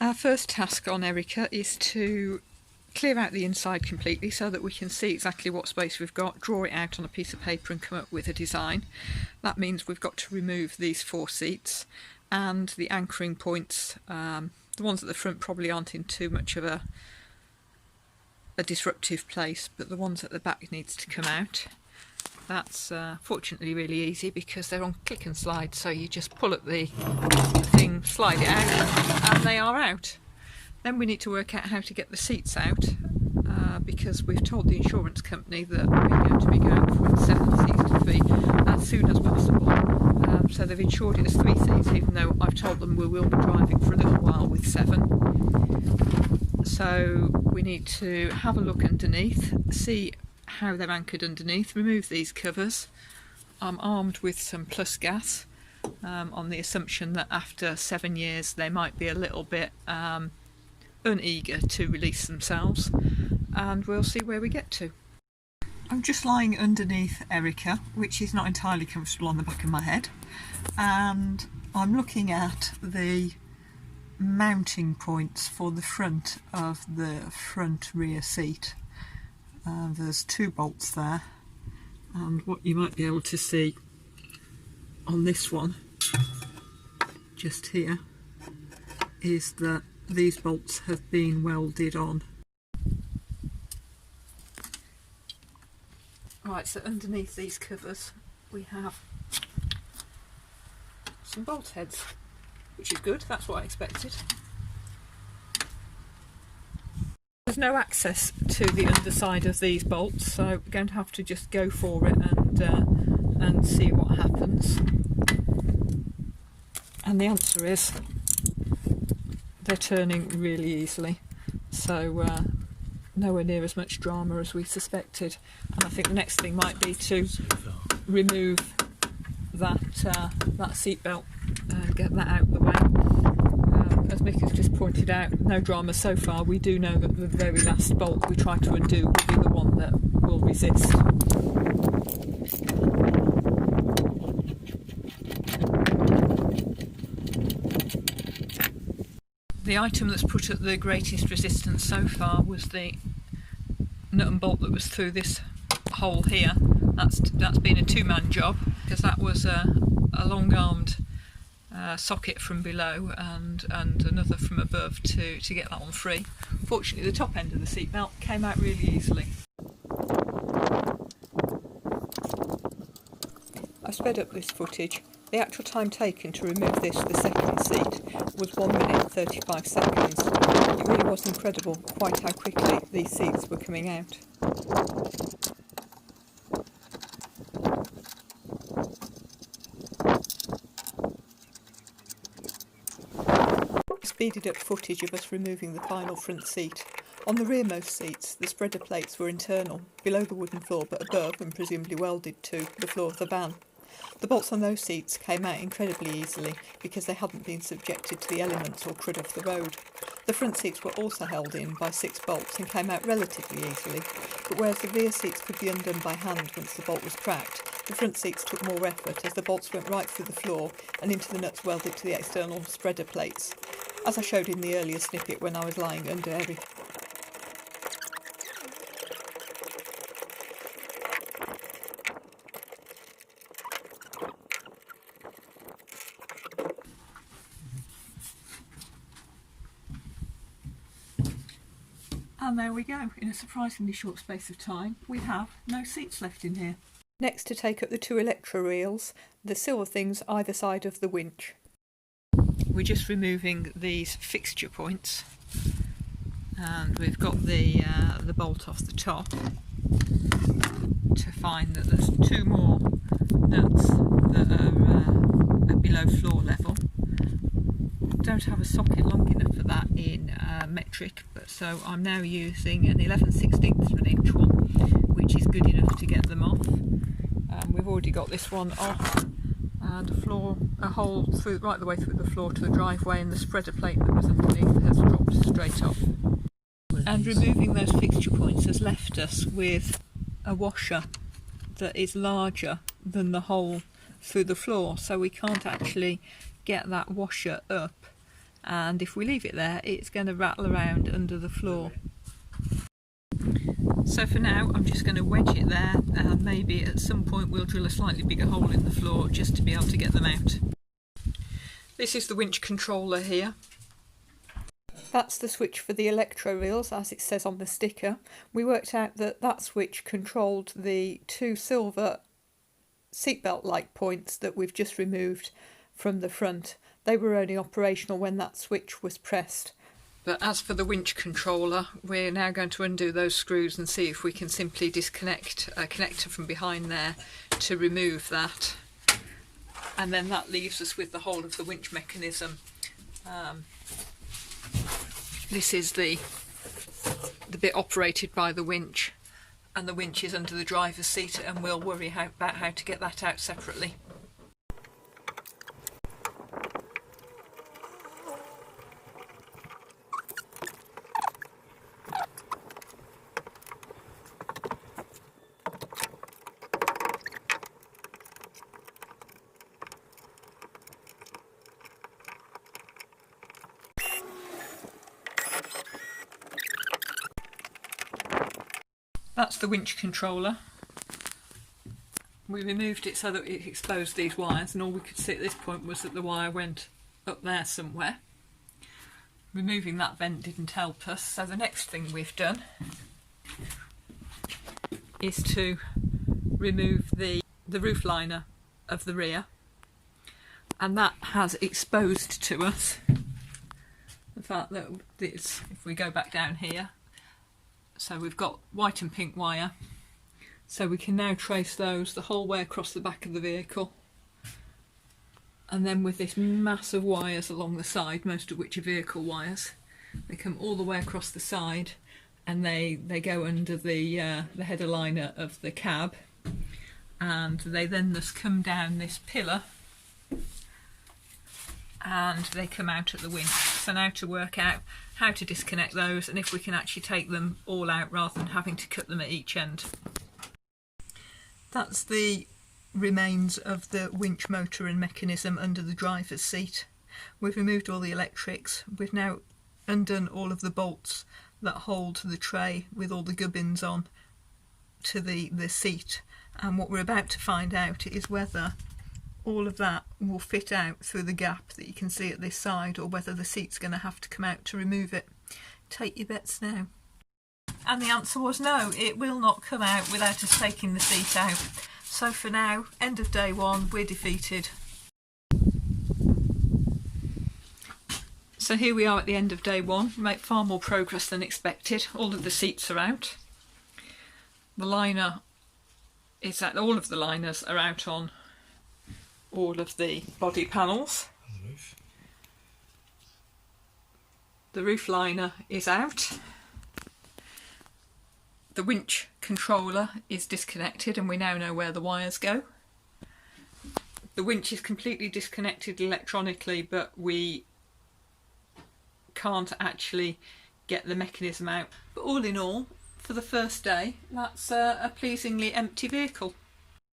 Our first task on Erica is to clear out the inside completely so that we can see exactly what space we've got, draw it out on a piece of paper and come up with a design. That means we've got to remove these 4 seats and the anchoring points. The ones at the front probably aren't in too much of a disruptive place, but the ones at the back needs to come out. That's fortunately really easy because they're on click and slide, so you just pull up the thing, slide it out, and they are out. Then we need to work out how to get the seats out, because we've told the insurance company that we're going to be going from 7 seats to 3 as soon as possible. So they've insured us 3 seats, even though I've told them we will be driving for a little while with 7. So we need to have a look underneath, see how they're anchored underneath, remove these covers. I'm armed with some plus gas on the assumption that after 7 years they might be a little bit uneager to release themselves, and we'll see where we get to. I'm just lying underneath Erica, which is not entirely comfortable on the back of my head, and I'm looking at the mounting points for the front of the front rear seat. There's 2 bolts there, and what you might be able to see on this one just here is that these bolts have been welded on. Right, so underneath these covers we have some bolt heads, which is good, that's what I expected. There's no access to the underside of these bolts, so we're going to have to just go for it and see what happens. And the answer is they're turning really easily, so nowhere near as much drama as we suspected. And I think the next thing might be to remove that seat belt and get that out of the way. As Mick has just pointed out, no drama so far. We do know that the very last bolt we try to undo will be the one that will resist. The item that's put at the greatest resistance so far was the nut and bolt that was through this hole here. That's been a 2-man job, because that was a long-armed socket from below and another from above to get that one free. Fortunately, the top end of the seat belt came out really easily. I've sped up this footage. The actual time taken to remove the second seat was 1 minute 35 seconds. It really was incredible quite how quickly these seats were coming out. Speeded up footage of us removing the final front seat. On the rearmost seats, the spreader plates were internal, below the wooden floor but above and presumably welded to the floor of the van. The bolts on those seats came out incredibly easily because they hadn't been subjected to the elements or crud of the road. The front seats were also held in by 6 bolts and came out relatively easily, but whereas the rear seats could be undone by hand once the bolt was cracked, the front seats took more effort as the bolts went right through the floor and into the nuts welded to the external spreader plates, as I showed in the earlier snippet when I was lying under Erica. And there we go, in a surprisingly short space of time, we have no seats left in here. Next to take up the 2 electro reels, the silver things either side of the winch. We're just removing these fixture points, and we've got the bolt off the top to find that there's 2 more nuts that are below floor level. Don't have a socket long enough for that in metric, but so I'm now using an 11/16 of an inch one, which is good enough to get them off. We've already got this one off, and a hole through right the way through the floor to the driveway, and the spreader plate that was underneath has dropped straight off. And removing those fixture points has left us with a washer that is larger than the hole through the floor, so we can't actually get that washer up and if we leave it there it's going to rattle around under the floor. So for now I'm just going to wedge it there, and maybe at some point we'll drill a slightly bigger hole in the floor just to be able to get them out. This is the winch controller here. That's the switch for the electro reels, as it says on the sticker. We worked out that that switch controlled the two silver seatbelt like points that we've just removed from the front. They were only operational when that switch was pressed. But as for the winch controller, we're now going to undo those screws and see if we can simply disconnect a connector from behind there to remove that. And then that leaves us with the whole of the winch mechanism. This is the bit operated by the winch, and the winch is under the driver's seat, and we'll worry about how to get that out separately. That's the winch controller. We removed it so that it exposed these wires, and all we could see at this point was that the wire went up there somewhere. Removing that vent didn't help us, so the next thing we've done is to remove the roof liner of the rear, and that has exposed to us the fact that this, if we go back down here, so we've got white and pink wire, so we can now trace those the whole way across the back of the vehicle. And then with this mass of wires along the side, most of which are vehicle wires, they come all the way across the side, and they go under the header liner of the cab, and they then just come down this pillar and they come out at the winch. So now to work out how to disconnect those and if we can actually take them all out rather than having to cut them at each end. That's the remains of the winch motor and mechanism under the driver's seat. We've removed all the electrics. We've now undone all of the bolts that hold the tray with all the gubbins on to the seat, and what we're about to find out is whether all of that will fit out through the gap that you can see at this side, or whether the seat's going to have to come out to remove it. Take your bets now. And the answer was no, it will not come out without us taking the seat out. So for now, end of day one, we're defeated. So here we are at the end of day one. We make far more progress than expected. All of the seats are out. The liner is out, all of the liners are out on all of the body panels. The roof liner is out. The winch controller is disconnected and we now know where the wires go. The winch is completely disconnected electronically, but we can't actually get the mechanism out. But all in all, for the first day, that's a pleasingly empty vehicle.